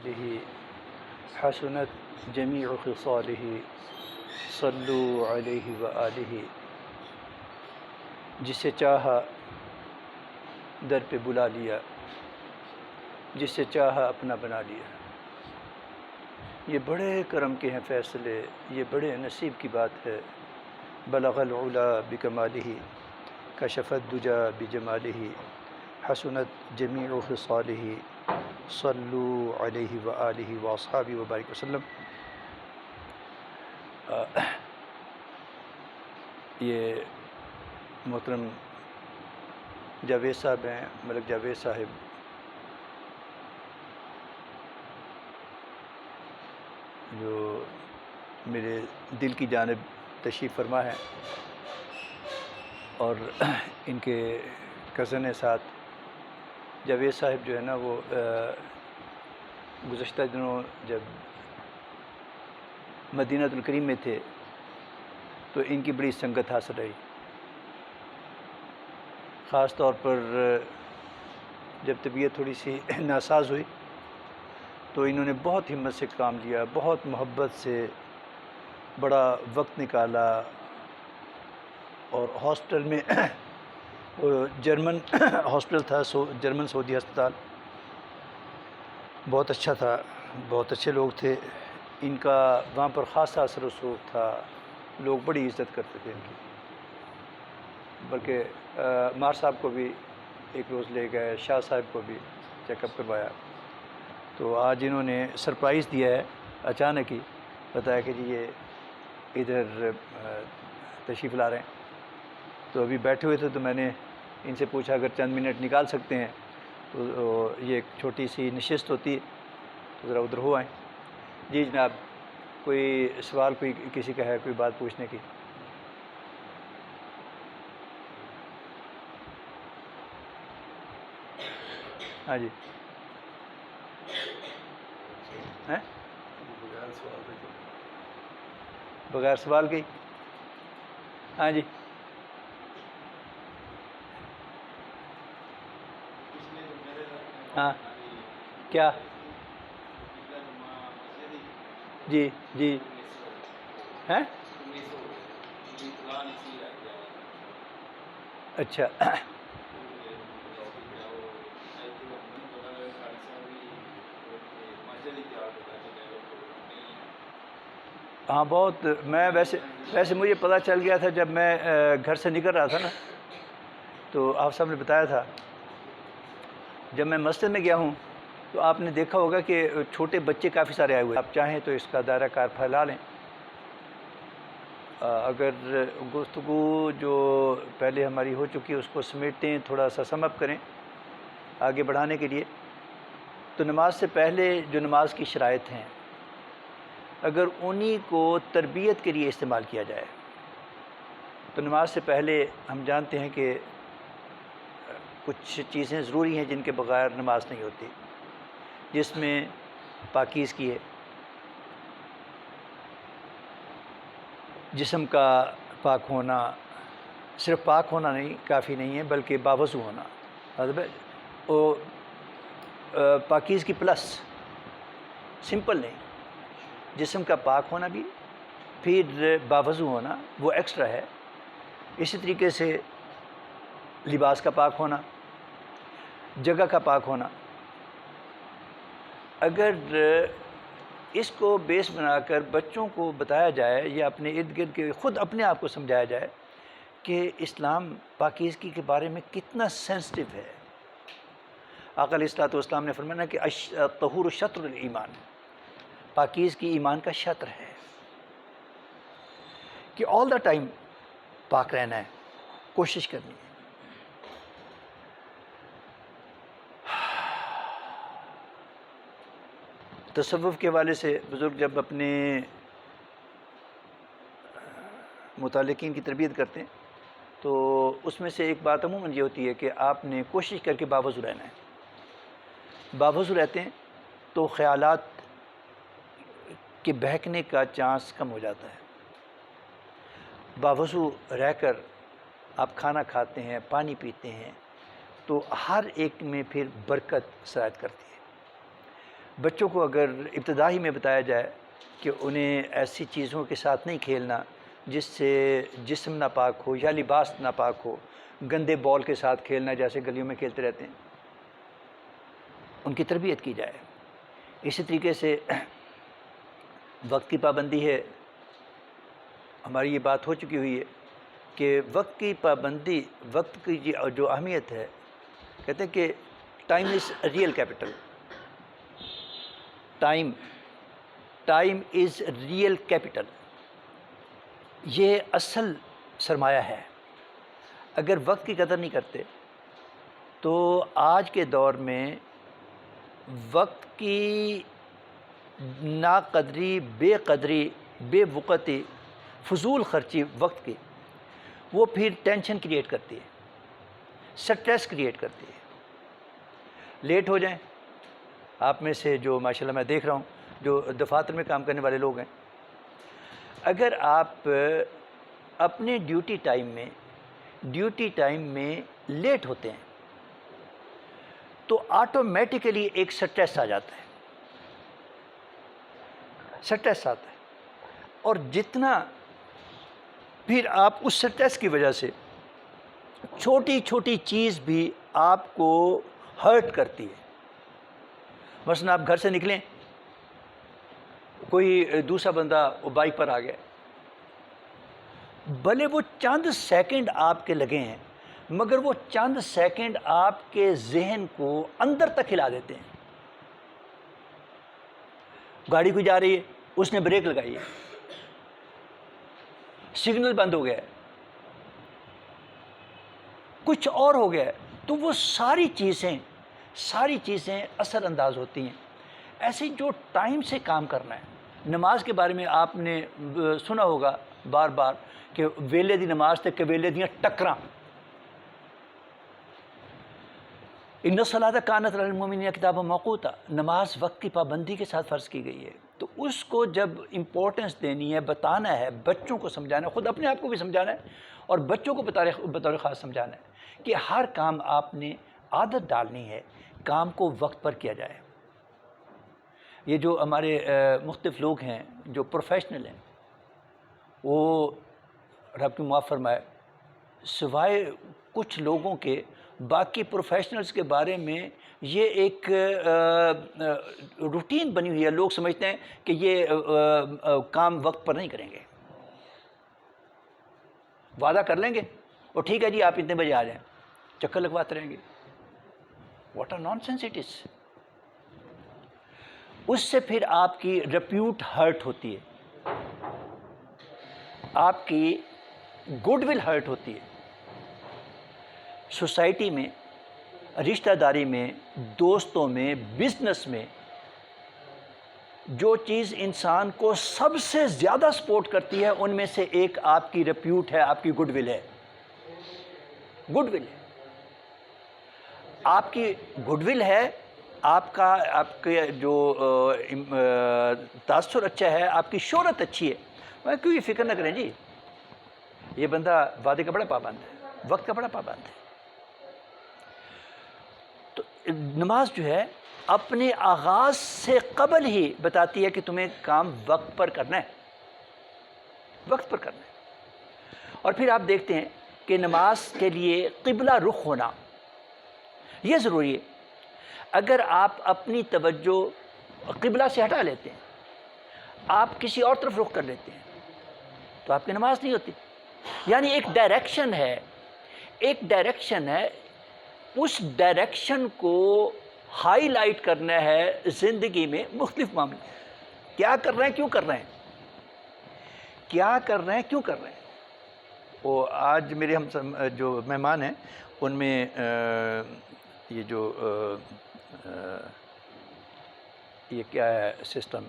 وآلہ حسنت جمیع خصالہ صلو علیہ وآلہ۔ جسے چاہا در پہ بلا لیا، جسے چاہا اپنا بنا لیا۔ یہ بڑے کرم کے ہیں فیصلے، یہ بڑے نصیب کی بات ہے۔ بلغ العلا بکمالہ، کشف الدجا بجمالہ، حسنت جمیع خصالہ صلو علیہ وآلہ واصحابہ وبارک وسلم۔ یہ محترم جاوید صاحب ہیں، ملک جاوید صاحب، جو میرے دل کی جانب تشریف فرما ہے، اور ان کے کزن ساتھ جاوید صاحب جو ہے نا وہ گزشتہ دنوں جب مدینہ الکریم میں تھے تو ان کی بڑی سنگت حاصل رہی، خاص طور پر جب طبیعت تھوڑی سی ناساز ہوئی تو انہوں نے بہت ہمت سے کام لیا، بہت محبت سے بڑا وقت نکالا، اور ہاسپٹل میں جرمن ہاسپٹل تھا، جرمن سعودی ہسپتال، بہت اچھا تھا، بہت اچھے لوگ تھے، ان کا وہاں پر خاصا اثر و رسوخ تھا، لوگ بڑی عزت کرتے تھے ان کی، بلکہ مار صاحب کو بھی ایک روز لے گئے، شاہ صاحب کو بھی چیک اپ کروایا۔ تو آج انہوں نے سرپرائز دیا ہے، اچانک ہی بتایا کہ جی یہ ادھر تشریف لا رہے ہیں۔ تو ابھی بیٹھے ہوئے تھے تو میں نے ان سے پوچھا اگر چند منٹ نکال سکتے ہیں تو یہ ایک چھوٹی سی نشست ہوتی ہے تو ذرا ادھر ہو آئیں۔ جی جناب، کوئی سوال کوئی کسی کا ہے، کوئی بات پوچھنے کی؟ ہاں جی، ہیں بغیر سوال کے؟ ہاں جی، ہاں کیا؟ جی جی، ہیں اچھا، ہاں بہت، میں ویسے مجھے پتہ چل گیا تھا جب میں گھر سے نکل رہا تھا نا، تو آپ صاحب نے بتایا تھا، جب میں مسجد میں گیا ہوں تو آپ نے دیکھا ہوگا کہ چھوٹے بچے کافی سارے آئے ہوئے، آپ چاہیں تو اس کا دائرہ کار پھیلا لیں۔ اگر گفتگو جو پہلے ہماری ہو چکی ہے اس کو سمیٹیں، تھوڑا سا سم اپ کریں آگے بڑھانے کے لیے، تو نماز سے پہلے جو نماز کی شرائط ہیں اگر انہی کو تربیت کے لیے استعمال کیا جائے تو نماز سے پہلے ہم جانتے ہیں کہ کچھ چیزیں ضروری ہیں جن کے بغیر نماز نہیں ہوتی، جس میں پاکیزگی ہے، جسم کا پاک ہونا، صرف پاک ہونا نہیں کافی نہیں ہے بلکہ باوضو ہونا، مطلب وہ پاکیزگی پلس، سمپل نہیں، جسم کا پاک ہونا بھی، پھر باوضو ہونا وہ ایکسٹرا ہے۔ اسی طریقے سے لباس کا پاک ہونا، جگہ کا پاک ہونا۔ اگر اس کو بیس بنا کر بچوں کو بتایا جائے یا اپنے ارد گرد کے خود اپنے آپ کو سمجھایا جائے کہ اسلام پاکیزگی کے بارے میں کتنا سینسٹیو ہے۔ آقا علیہ الصلوۃ والسلام نے فرمایا کہ الطہور شطر الایمان، پاکیزگی ایمان کا شطر ہے، کہ آل دا ٹائم پاک رہنا ہے، کوشش کرنی ہے۔ تصوف کے حوالے سے بزرگ جب اپنے متعلقین کی تربیت کرتے ہیں تو اس میں سے ایک بات عموماً یہ ہوتی ہے کہ آپ نے کوشش کر کے باوضو رہنا ہے۔ باوضو رہتے ہیں تو خیالات کے بہکنے کا چانس کم ہو جاتا ہے۔ باوضو رہ کر آپ کھانا کھاتے ہیں، پانی پیتے ہیں تو ہر ایک میں پھر برکت سرایت کرتی ہے۔ بچوں کو اگر ابتدائی میں بتایا جائے کہ انہیں ایسی چیزوں کے ساتھ نہیں کھیلنا جس سے جسم ناپاک ہو یا لباس ناپاک ہو، گندے بال کے ساتھ کھیلنا جیسے گلیوں میں کھیلتے رہتے ہیں، ان کی تربیت کی جائے۔ اسی طریقے سے وقت کی پابندی ہے، ہماری یہ بات ہو چکی ہوئی ہے کہ وقت کی پابندی، وقت کی جو اہمیت ہے، کہتے ہیں کہ time is real capital, time is real capital, یہ اصل سرمایہ ہے۔ اگر وقت کی قدر نہیں کرتے تو آج کے دور میں وقت کی ناقدری، بے قدری، بے وقتی، فضول خرچی وقت کی، وہ پھر ٹینشن کریٹ کرتی ہے، سٹریس کریٹ کرتی ہے۔ لیٹ ہو جائیں، آپ میں سے جو ماشاءاللہ میں دیکھ رہا ہوں جو دفاتر میں کام کرنے والے لوگ ہیں، اگر آپ اپنے ڈیوٹی ٹائم میں لیٹ ہوتے ہیں تو آٹومیٹیکلی ایک سٹریس آ جاتا ہے، سٹریس آتا ہے، اور جتنا پھر آپ اس سٹریس کی وجہ سے چھوٹی چھوٹی چیز بھی آپ کو ہرٹ کرتی ہے۔ مثلا آپ گھر سے نکلیں، کوئی دوسرا بندہ وہ بائک پر آ گیا، بھلے وہ چند سیکنڈ آپ کے لگے ہیں مگر وہ چند سیکنڈ آپ کے ذہن کو اندر تک ہلا دیتے ہیں۔ گاڑی کو جا رہی ہے، اس نے بریک لگائی ہے، سگنل بند ہو گیا ہے، کچھ اور ہو گیا ہے، تو وہ ساری چیزیں اثر انداز ہوتی ہیں۔ ایسے جو ٹائم سے کام کرنا ہے۔ نماز کے بارے میں آپ نے سنا ہوگا بار بار کہ ویلے دی نماز تے ویلے دیاں ٹکراں، ان الصلاۃ کانت علی المؤمنین کتابا موقوتا، نماز وقت کی پابندی کے ساتھ فرض کی گئی ہے۔ تو اس کو جب امپورٹنس دینی ہے، بتانا ہے، بچوں کو سمجھانا ہے، خود اپنے آپ کو بھی سمجھانا ہے اور بچوں کو بطور خاص سمجھانا ہے کہ ہر کام آپ نے عادت ڈالنی ہے، کام کو وقت پر کیا جائے۔ یہ جو ہمارے مختلف لوگ ہیں جو پروفیشنل ہیں، وہ رب کی معاف فرمائے، سوائے کچھ لوگوں کے باقی پروفیشنلز کے بارے میں یہ ایک روٹین بنی ہوئی ہے۔ لوگ سمجھتے ہیں کہ یہ کام وقت پر نہیں کریں گے، وعدہ کر لیں گے اور ٹھیک ہے جی آپ اتنے بجے آ جائیں، چکر لگواتے رہیں گے۔ What are nonsense it is. اس سے پھر آپ کی ریپیوٹ ہرٹ ہوتی ہے، آپ کی گڈ ول ہرٹ ہوتی ہے، سوسائٹی میں، رشتہ داری میں، دوستوں میں، بزنس میں۔ جو چیز انسان کو سب سے زیادہ سپورٹ کرتی ہے ان میں سے ایک آپ کی ریپیوٹ ہے، آپ کی گڈ ول ہے۔ گڈ ول ہے، آپ کی گڈ ول ہے، آپ کے جو تاثر اچھا ہے، آپ کی شہرت اچھی ہے، میں کیوں یہ فکر نہ کریں جی، یہ بندہ وعدے کا بڑا پابند ہے، وقت کا بڑا پابند ہے۔ تو نماز جو ہے اپنے آغاز سے قبل ہی بتاتی ہے کہ تمہیں کام وقت پر کرنا ہے، وقت پر کرنا ہے۔ اور پھر آپ دیکھتے ہیں کہ نماز کے لیے قبلہ رخ ہونا یہ ضروری ہے۔ اگر آپ اپنی توجہ قبلہ سے ہٹا لیتے ہیں، آپ کسی اور طرف رخ کر لیتے ہیں، تو آپ کی نماز نہیں ہوتی۔ یعنی ایک ڈائریکشن ہے، اس ڈائریکشن کو ہائی لائٹ کرنا ہے زندگی میں مختلف معاملے۔ کیا کر رہے ہیں، کیوں کر رہے ہیں، کیا کر رہے ہیں، کیوں کر رہے ہیں۔ وہ آج میرے ہم جو مہمان ہیں ان میں یہ جو یہ کیا ہے سسٹم،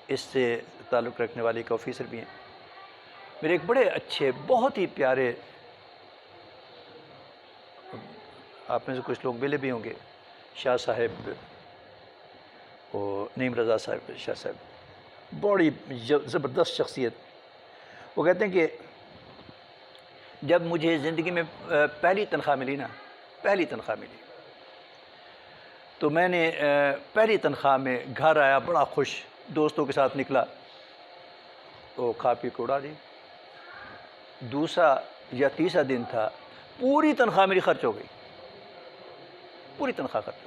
اس سے تعلق رکھنے والے ایک آفیسر بھی ہیں، میرے ایک بڑے اچھے بہت ہی پیارے، آپ میں سے کچھ لوگ ملے بھی ہوں گے، شاہ صاحب، اور نعیم رضا صاحب، شاہ صاحب، بڑی زبردست شخصیت۔ وہ کہتے ہیں کہ جب مجھے زندگی میں پہلی تنخواہ ملی، تو میں نے پہلی تنخواہ میں گھر آیا بڑا خوش، دوستوں کے ساتھ نکلا، وہ کھا پی کے اڑا دی۔ دوسرا یا تیسرا دن تھا، پوری تنخواہ میری خرچ ہو گئی، پوری تنخواہ خرچ ہو گئی۔